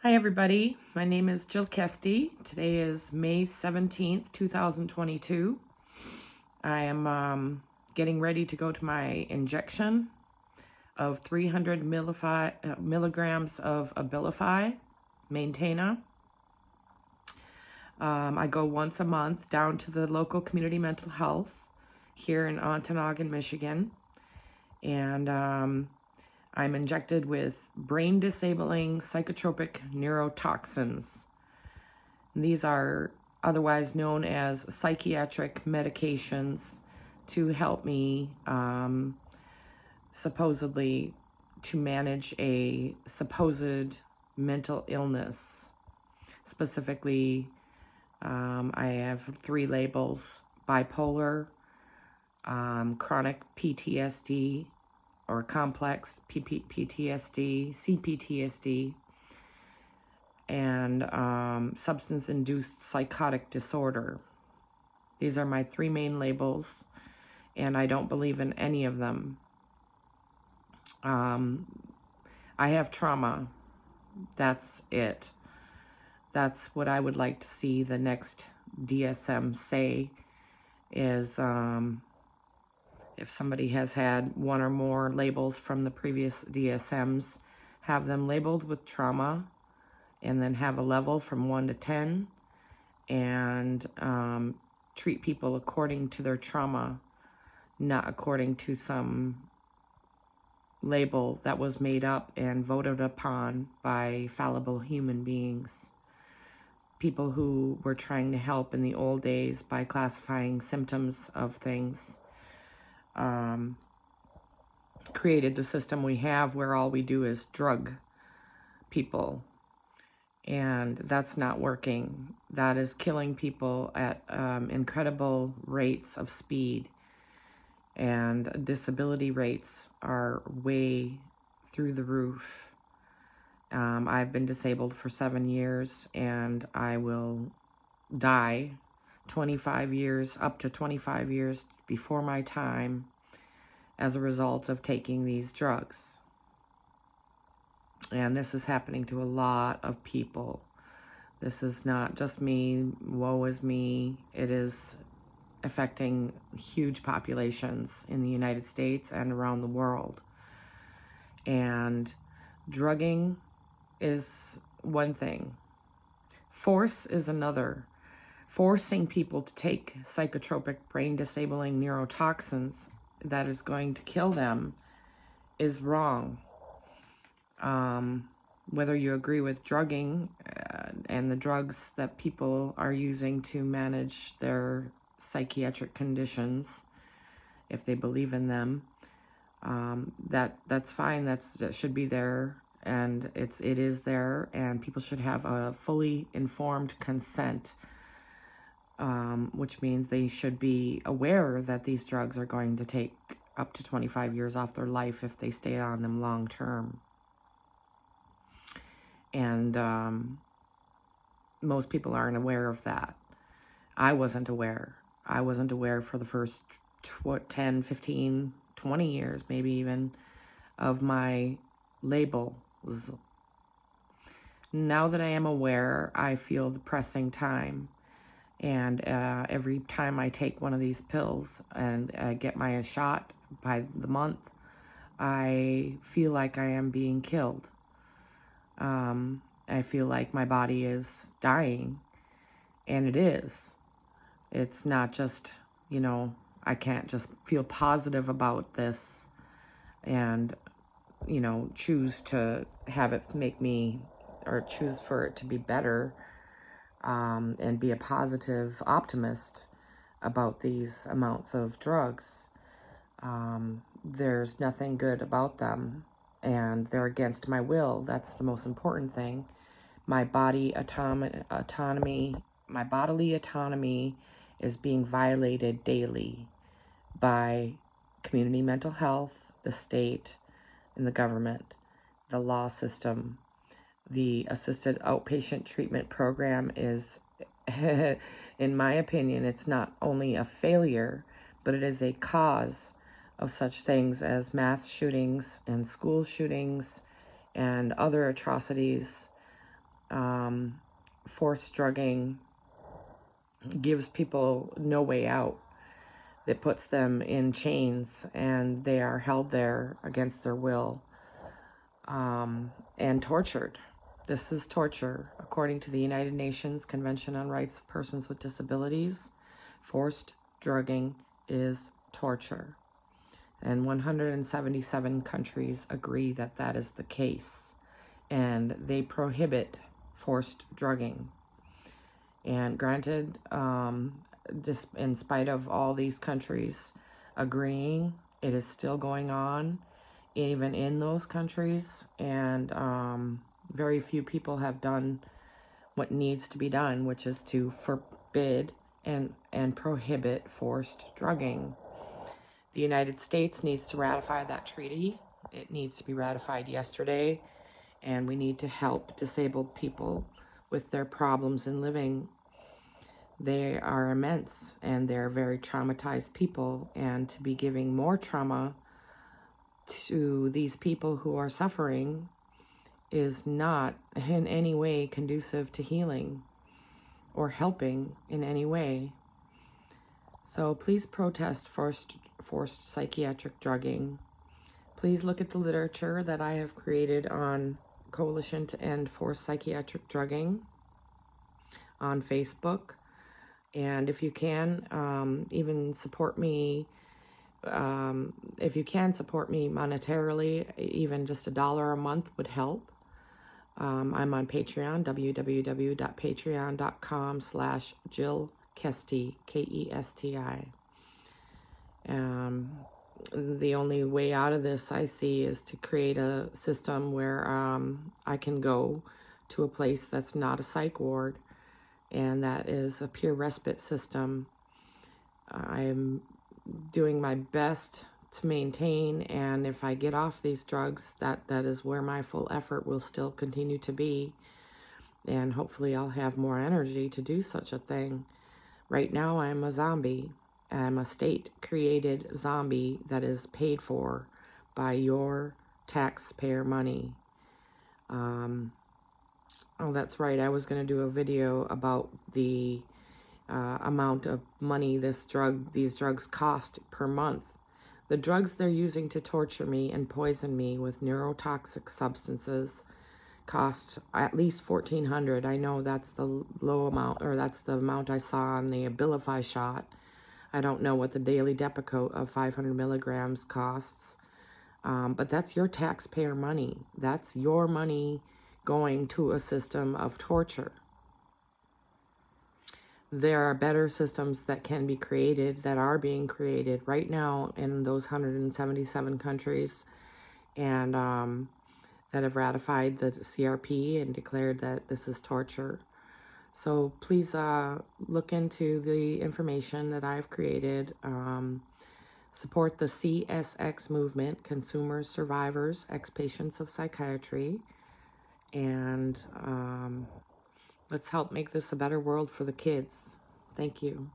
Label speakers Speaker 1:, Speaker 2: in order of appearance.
Speaker 1: Hi everybody, my name is Jill Kesty. Today is May 17th, 2022. I am getting ready to go to my injection of 300 milligrams of Abilify, Maintaina. I go once a month down to the local community mental health here in Ontonagon, Michigan. And I'm injected with brain-disabling psychotropic neurotoxins. And these are otherwise known as psychiatric medications to help me supposedly to manage a supposed mental illness. Specifically, I have 3 labels: bipolar, chronic PTSD, or complex PTSD, CPTSD, and substance-induced psychotic disorder. These are my 3 main labels, and I don't believe in any of them. I have trauma. That's it. That's what I would like to see the next DSM say is if somebody has had 1 or more labels from the previous DSMs, have them labeled with trauma, and then have a level from 1 to 10, and treat people according to their trauma, not according to some label that was made up and voted upon by fallible human beings. People who were trying to help in the old days by classifying symptoms of things. Created the system we have where all we do is drug people, and that's not working. That is killing people at incredible rates of speed, and disability rates are way through the roof. I've been disabled for 7 years, and I will die 25 years, up to 25 years before my time, as a result of taking these drugs. And this is happening to a lot of people. This is not just me, woe is me. It is affecting huge populations in the United States and around the world. And drugging is one thing. Force is another. Forcing people to take psychotropic brain-disabling neurotoxins that is going to kill them is wrong. Whether you agree with drugging and the drugs that people are using to manage their psychiatric conditions, if they believe in them, that's fine. That should be there, and it is there, and people should have a fully informed consent, which means they should be aware that these drugs are going to take up to 25 years off their life if they stay on them long term. And most people aren't aware of that. I wasn't aware. I wasn't aware for the first 10, 15, 20 years, maybe even, of my labels. Now that I am aware, I feel the pressing time. And every time I take one of these pills and get my shot by the month, I feel like I am being killed. I feel like my body is dying, and it is. It's not just, I can't just feel positive about this and, choose to have it make me, or choose for it to be better, and be a positive optimist about these amounts of drugs. There's nothing good about them, and they're against my will. That's the most important thing. My body autonomy, my bodily autonomy is being violated daily by community mental health, the state, and the government, the law system. The assisted outpatient treatment program is, in my opinion, it's not only a failure, but it is a cause of such things as mass shootings and school shootings and other atrocities forced drugging gives people no way out. It puts them in chains and they are held there against their will, and tortured. This is torture. According to the United Nations Convention on Rights of Persons with Disabilities, forced drugging is torture. And 177 countries agree that that is the case. And they prohibit forced drugging. And granted, just in spite of all these countries agreeing, it is still going on, even in those countries. And very few people have done what needs to be done, which is to forbid and prohibit forced drugging. The United States needs to ratify that treaty. It needs to be ratified yesterday, and we need to help disabled people with their problems in living. They are immense, and they're very traumatized people, and to be giving more trauma to these people who are suffering is not in any way conducive to healing or helping in any way. So please protest forced psychiatric drugging. Please look at the literature that I have created on Coalition to End Forced Psychiatric Drugging on Facebook. And if you can, even support me, if you can support me monetarily, even just $1 a month would help. I'm on Patreon, www.patreon.com/Jill Kesti, Kesti. The only way out of this I see is to create a system where I can go to a place that's not a psych ward, and that is a peer respite system. I'm doing my best to maintain, and if I get off these drugs, that is where my full effort will still continue to be, and hopefully I'll have more energy to do such a thing. Right now I'm a zombie. I'm a state-created zombie that is paid for by your taxpayer money. Oh, that's right, I was going to do a video about the amount of money these drugs cost per month. The drugs they're using to torture me and poison me with neurotoxic substances cost at least $1,400. I know that's the low amount, or that's the amount I saw on the Abilify shot. I don't know what the daily Depakote of 500 milligrams costs, but that's your taxpayer money. That's your money going to a system of torture. There are better systems that can be created, that are being created right now in those 177 countries, and that have ratified the CRP and declared that this is torture. So please look into the information that I've created. Support the CSX movement, Consumers, Survivors, Ex-Patients of Psychiatry, and let's help make this a better world for the kids. Thank you.